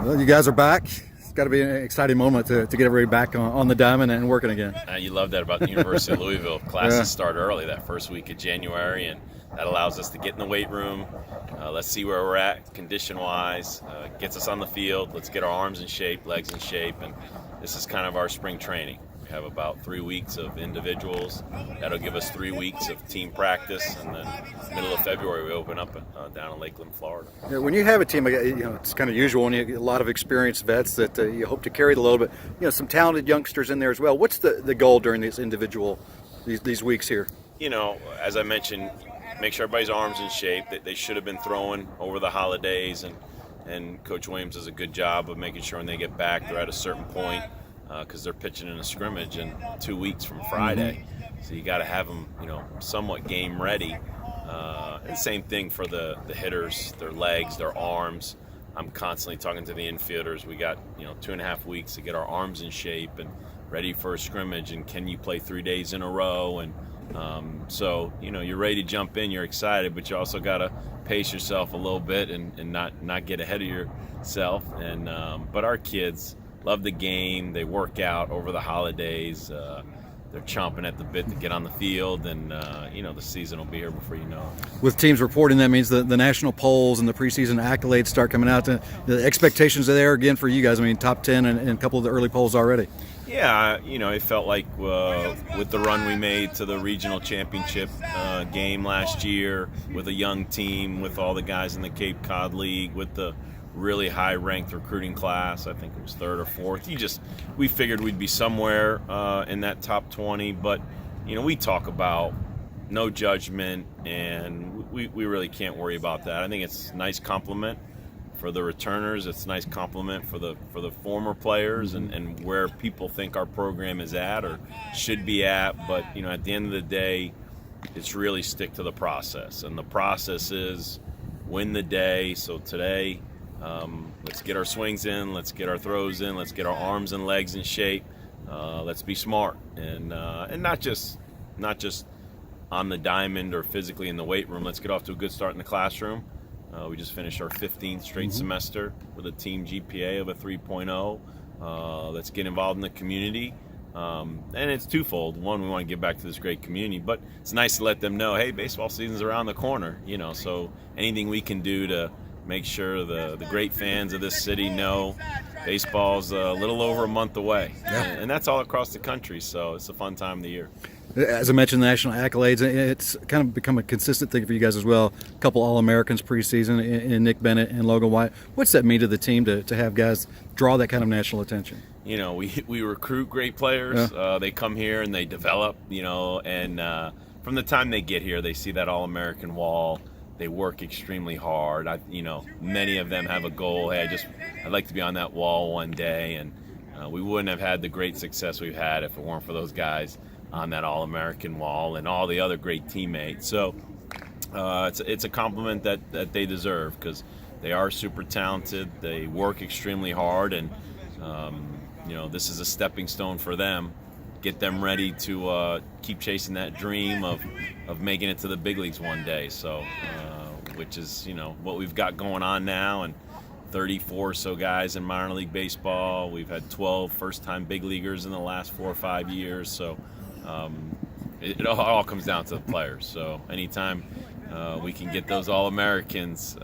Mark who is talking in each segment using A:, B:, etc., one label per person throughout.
A: Well, you guys are back. It's got to be an exciting moment to get everybody back on the diamond and working again.
B: You love that about the University of Louisville. Classes start early that first week of January, and that allows us to get in the weight room. Let's see where we're at condition-wise. Gets us on the field. Let's get our arms in shape, legs in shape, and this is kind of our spring training. We have about 3 weeks of individuals. That'll give us 3 weeks of team practice, and then middle of February we open up down in Lakeland, Florida.
A: Yeah, when you have a team, it's kind of usual when you get a lot of experienced vets that you hope to carry it a little bit. Some talented youngsters in there as well. What's the goal during these weeks here?
B: As I mentioned, make sure everybody's arms in shape. They should have been throwing over the holidays, and Coach Williams does a good job of making sure when they get back they're at a certain point. Because they're pitching in a scrimmage in 2 weeks from Friday. So you got to have them, somewhat game ready. And same thing for the hitters, their legs, their arms. I'm constantly talking to the infielders. We got, 2.5 weeks to get our arms in shape and ready for a scrimmage. And can you play 3 days in a row? And so, you're ready to jump in. You're excited, but you also got to pace yourself a little bit and not get ahead of yourself. And but our kids love the game. They work out over the holidays. They're chomping at the bit to get on the field, and the season will be here before you know it.
A: With teams reporting, that means the national polls and the preseason accolades start coming out. The expectations are there again for you guys. I mean, top 10 and a couple of the early polls already.
B: Yeah, it felt like with the run we made to the regional championship game last year, with a young team, with all the guys in the Cape Cod League, with the really high-ranked recruiting class. I think it was third or fourth. We figured we'd be somewhere in that top 20, but we talk about no judgment, and we really can't worry about that. I think it's a nice compliment for the returners. It's a nice compliment for the former players and where people think our program is at or should be at. But at the end of the day, it's really stick to the process, and the process is win the day. So today, let's get our swings in, let's get our throws in, let's get our arms and legs in shape. Let's be smart and not just on the diamond or physically in the weight room. Let's get off to a good start in the classroom. We just finished our 15th straight semester with a team GPA of a 3.0. Let's get involved in the community. And it's twofold. One, we want to give back to this great community, but it's nice to let them know, hey, baseball season's around the corner. So anything we can do to make sure the great fans of this city know baseball's a little over a month away.
A: Yeah.
B: And that's all across the country, so it's a fun time of the year.
A: As I mentioned, the national accolades, it's kind of become a consistent thing for you guys as well. A couple All-Americans preseason in Nick Bennett and Logan White. What's that mean to the team to have guys draw that kind of national attention?
B: We recruit great players.
A: Yeah.
B: They come here and they develop, and from the time they get here, they see that All-American wall. They work extremely hard. Many of them have a goal. Hey, I'd like to be on that wall one day, and we wouldn't have had the great success we've had if it weren't for those guys on that All-American wall and all the other great teammates. So it's a compliment that they deserve because they are super talented. They work extremely hard, and this is a stepping stone for them. Get them ready to keep chasing that dream of making it to the big leagues one day. So, which is what we've got going on now, and 34 or so guys in minor league baseball. We've had 12 first-time big leaguers in the last 4 or 5 years. So, it all comes down to the players. So, anytime we can get those All-Americans,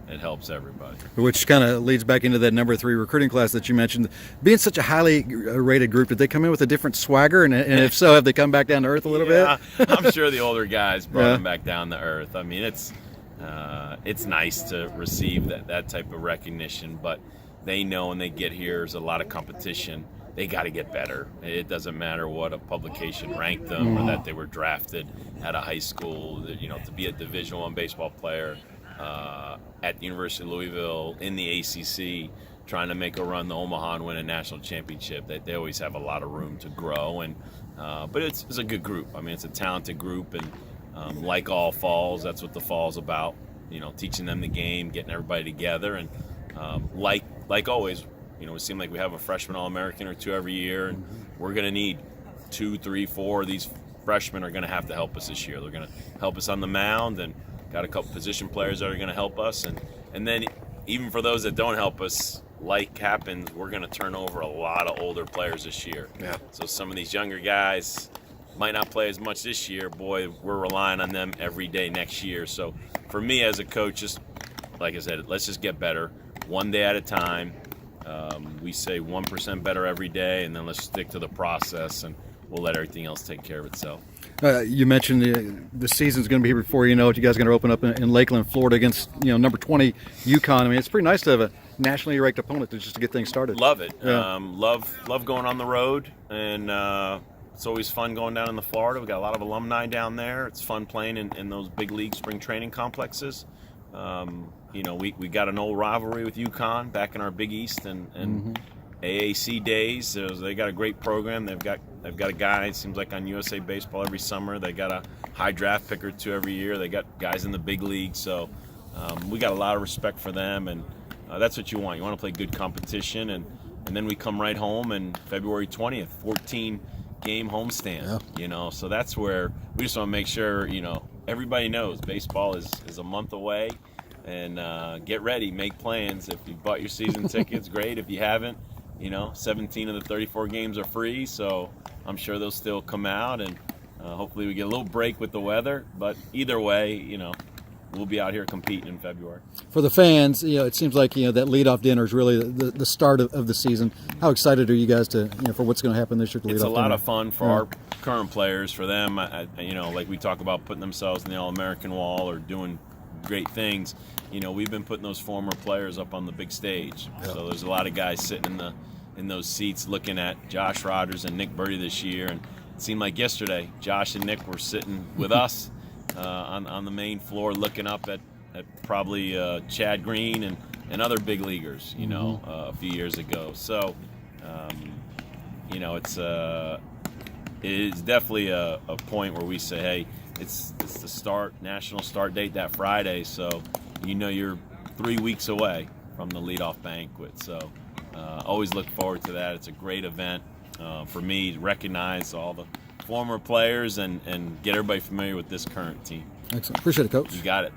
B: it helps everybody.
A: Which kind of leads back into that number 3 recruiting class that you mentioned. Being such a highly rated group, did they come in with a different swagger? And if so, have they come back down to earth a little bit?
B: I'm sure the older guys brought them back down to earth. I mean, it's nice to receive that type of recognition, but they know when they get here, there's a lot of competition. They got to get better. It doesn't matter what a publication ranked them or that they were drafted at a high school. To be a Division I baseball player at the University of Louisville in the ACC, trying to make a run to Omaha and win a national championship, they always have a lot of room to grow. And but it's a good group. I mean, it's a talented group, and like all falls, that's what the fall's about. Teaching them the game, getting everybody together, and like always. It seems like we have a freshman All-American or two every year, and we're going to need 2, 3, 4 of these freshmen are going to have to help us this year. They're going to help us on the mound, and got a couple position players that are going to help us. And then even for those that don't help us, like happens, we're going to turn over a lot of older players this year.
A: Yeah.
B: So some of these younger guys might not play as much this year. Boy, we're relying on them every day next year. So for me as a coach, just like I said, let's just get better one day at a time. We say 1% better every day, and then let's stick to the process, and we'll let everything else take care of itself.
A: You mentioned the season's going to be here before you know it. You guys are going to open up in Lakeland, Florida, against number 20 UConn. I mean, it's pretty nice to have a nationally ranked opponent to get things started.
B: Love it.
A: Yeah.
B: Love going on the road, and it's always fun going down into Florida. We got a lot of alumni down there. It's fun playing in those big league spring training complexes. We got an old rivalry with UConn back in our Big East and AAC days. They got a great program. They've got a guy, it seems like, on USA Baseball every summer. They got a high draft pick or two every year. They got guys in the big league. So we got a lot of respect for them, and that's what you want. You want to play good competition, and then we come right home, and February 20th, 14-game homestand.
A: Yeah.
B: So that's where we just want to make sure, everybody knows baseball is a month away, and get ready, make plans. If you bought your season tickets, great. If you haven't, 17 of the 34 games are free, so I'm sure they'll still come out, and hopefully we get a little break with the weather. But either way, we'll be out here competing in February.
A: For the fans, it seems like that leadoff dinner is really the start of the season. How excited are you guys for what's going to happen this year?
B: It's a lot of fun for our current players. For them, like we talk about putting themselves in the All-American wall or doing great things. We've been putting those former players up on the big stage.
A: Yeah.
B: So there's a lot of guys sitting in those seats looking at Josh Rogers and Nick Birdie this year, and it seemed like yesterday Josh and Nick were sitting with us on the main floor looking up at probably Chad Green and other big leaguers, a few years ago. So, it is definitely a point where we say, hey, it's the national start date that Friday, so you're 3 weeks away from the leadoff banquet. So always look forward to that. It's a great event for me to recognize all the former players and get everybody familiar with this current team.
A: Excellent. Appreciate it, Coach.
B: You got it.